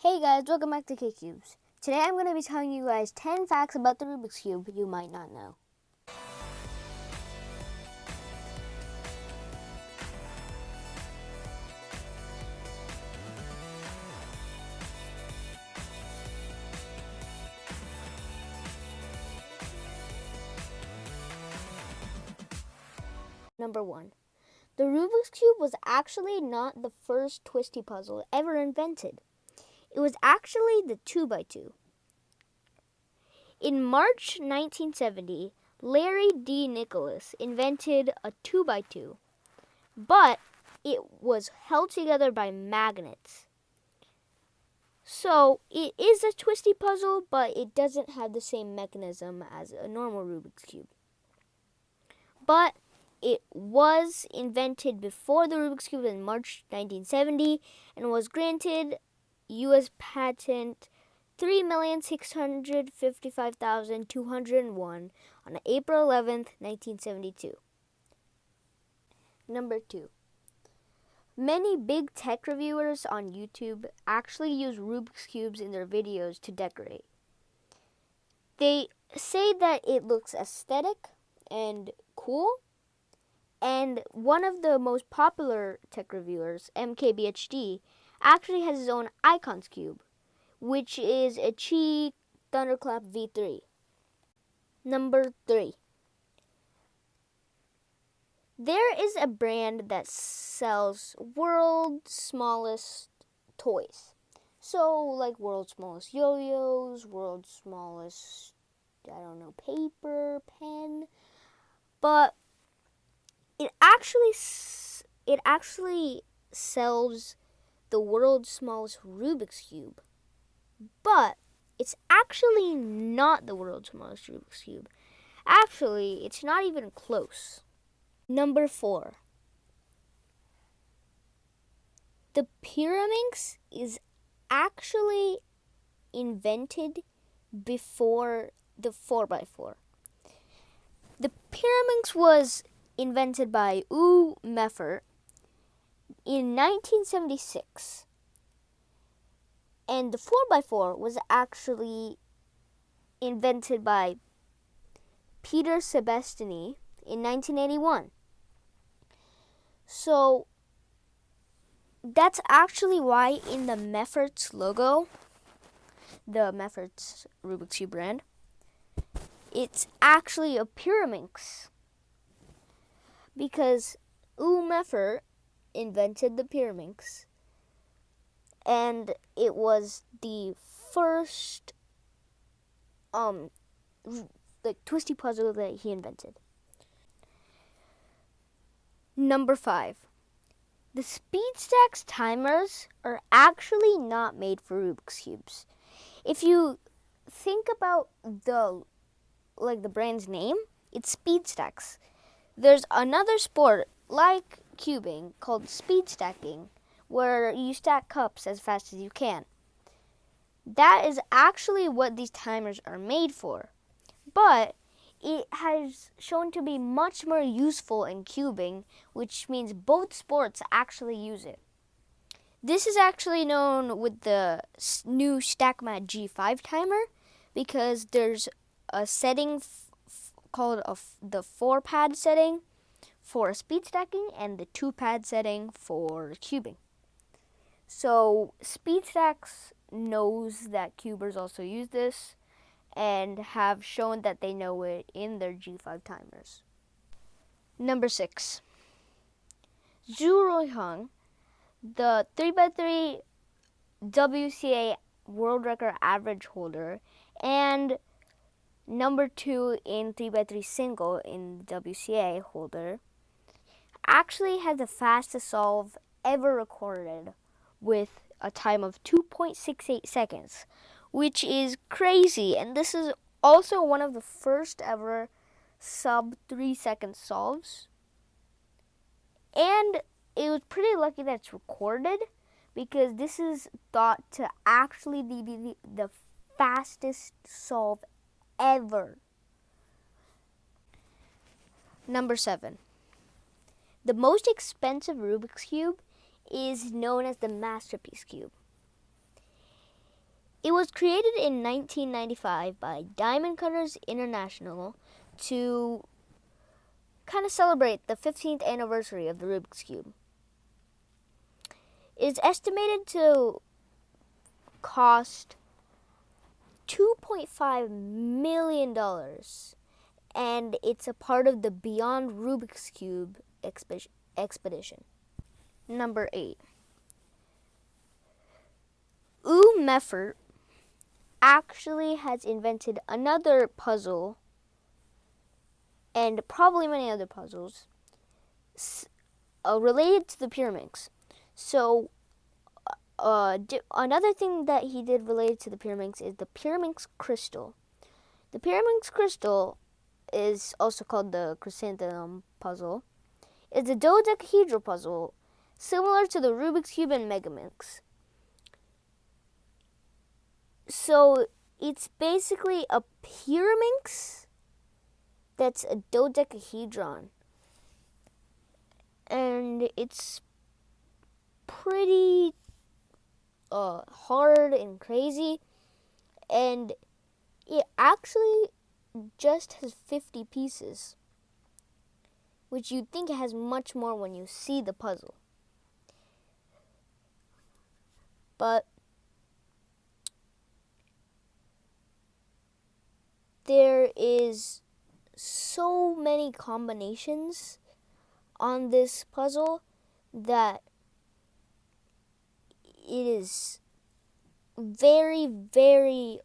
Hey guys, welcome back to Kcubes. Today I'm going to be telling you guys 10 facts about the Rubik's Cube you might not know. Number 1. The Rubik's Cube was actually not the first Twisty puzzle ever invented. It was actually the 2x2. In March 1970, Larry D. Nicholas invented a 2x2, but it was held together by magnets. So it is a Twisty puzzle, but it doesn't have the same mechanism as a normal Rubik's Cube. But it was invented before the Rubik's Cube in March 1970 and was granted U.S. patent 3,655,201 on April 11th, 1972. Number 2. Many big tech reviewers on YouTube actually use Rubik's Cubes in their videos to decorate. They say that it looks aesthetic and cool, and one of the most popular tech reviewers, MKBHD, actually has his own Icons Cube, which is a Qi Thunderclap V3. Number 3. There is a brand that sells world's smallest toys. So, like world's smallest yo-yos, world's smallest, paper, pen. But it actually sells the world's smallest Rubik's Cube. But it's actually not the world's smallest Rubik's Cube. Actually, it's not even close. Number 4. The Pyraminx is actually invented before the 4x4. The Pyraminx was invented by Mrwhosetheboss in 1976. And the 4x4 was actually invented by Peter Sebastiny in 1981. So that's actually why in the Mrwhosetheboss logo, the Mrwhosetheboss Rubik's Cube brand, it's actually a Pyraminx. Because Mrwhosetheboss invented the Pyraminx, and it was the first Twisty puzzle that he invented. Number 5. The SpeedStacks timers are actually not made for Rubik's Cubes. If you think about the brand's name, it's SpeedStacks. There's another sport like cubing called speed stacking, where you stack cups as fast as you can. That is actually what these timers are made for. But it has shown to be much more useful in cubing, which means both sports actually use it. This is actually known with the new StackMat G5 timer because there's a setting called the 4-pad setting for speed stacking and the 2-pad setting for cubing. So SpeedStacks knows that cubers also use this and have shown that they know it in their G5 timers. Number 6. Ruihang, the 3x3 WCA World Record average holder and number 2 in 3x3 single in WCA holder, actually has the fastest solve ever recorded with a time of 2.68 seconds, which is crazy. And this is also one of the first ever sub 3 second solves. And it was pretty lucky that it's recorded because this is thought to actually be the fastest solve ever. Number 7. The most expensive Rubik's Cube is known as the Masterpiece Cube. It was created in 1995 by Diamond Cutters International to kind of celebrate the 15th anniversary of the Rubik's Cube. It is estimated to cost $2.5 million, and it's a part of the Beyond Rubik's Cube expedition. Number 8. Mrwhosetheboss actually has invented another puzzle, and probably many other puzzles, related to the Pyraminx. So, another thing that he did related to the Pyraminx is the Pyraminx Crystal. The Pyraminx Crystal is also called the Chrysanthemum puzzle. It's a dodecahedral puzzle similar to the Rubik's Cube and Megaminx. So it's basically a Pyraminx that's a dodecahedron. And it's pretty hard and crazy. And it actually just has 50 pieces, which you'd think it has much more when you see the puzzle. But there is so many combinations on this puzzle that it is very, very,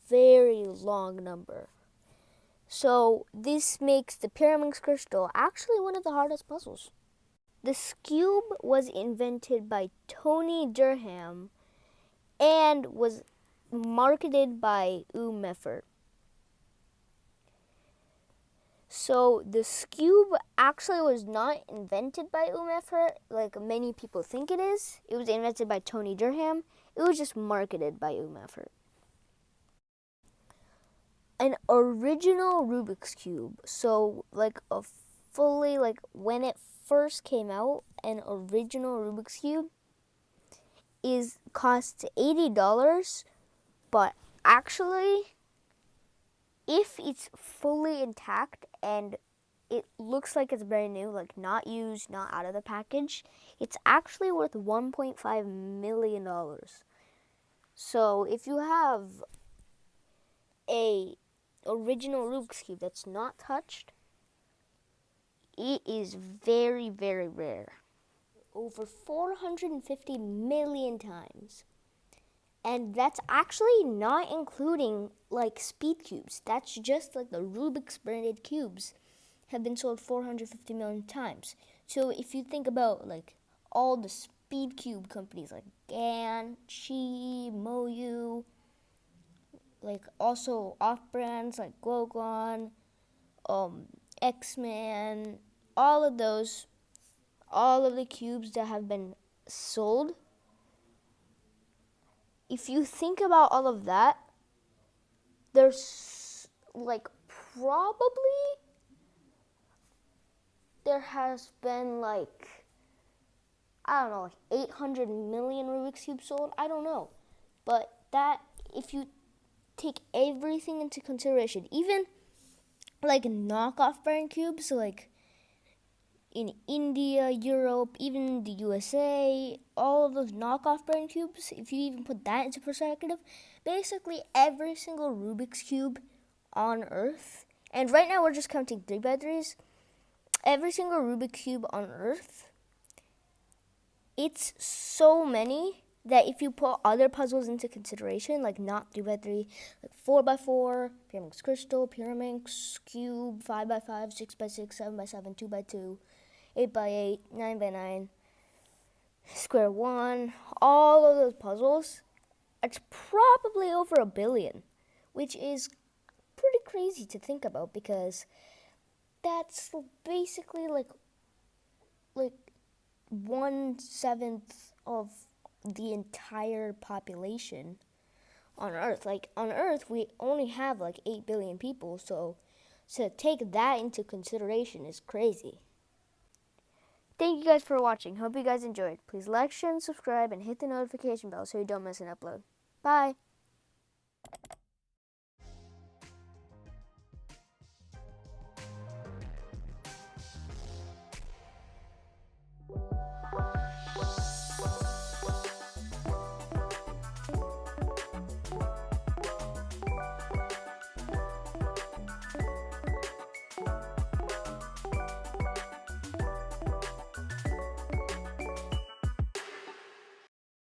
very long number. So this makes the Pyraminx Crystal actually one of the hardest puzzles. The Skewb was invented by Tony Durham and was marketed by Mrwhosetheboss. So the Skewb actually was not invented by Mrwhosetheboss like many people think it is. It was invented by Tony Durham. It was just marketed by Mrwhosetheboss. An original Rubik's Cube, so like a fully, like when it first came out, an original Rubik's Cube costs $80, but actually, if it's fully intact and it looks like it's brand new, like not used, not out of the package, it's actually worth $1.5 million. So if you have a original Rubik's Cube that's not touched, it is very, very rare. Over 450 million times. And that's actually not including like speed cubes. That's just like the Rubik's branded cubes have been sold 450 million times. So if you think about like all the speed cube companies like GAN, Chi, Moyu, like also off-brands like Gogon, X-Man, all of the cubes that have been sold. If you think about all of that, there's like probably there has been like, I don't know, like 800 million Rubik's Cubes sold. I don't know. But that, if you take everything into consideration, even like knockoff brand cubes, like in India, Europe, even the USA, all of those knockoff brand cubes, if you even put that into perspective, basically every single Rubik's Cube on Earth, and right now we're just counting 3x3s, every single Rubik's Cube on Earth, it's so many that if you put other puzzles into consideration, like not 3x3, like 4x4, Pyraminx Crystal, Pyraminx, Skewb, 5x5, 6x6, 7x7, 2x2, 8x8, 9x9, Square One, all of those puzzles, it's probably over 1 billion, which is pretty crazy to think about because that's basically like 1/7 of the entire population on Earth. Like on Earth, we only have like 8 billion people, so to take that into consideration is crazy. Thank you guys for watching. Hope you guys enjoyed. Please like, share, and subscribe, and hit the notification bell so you don't miss an upload. Bye!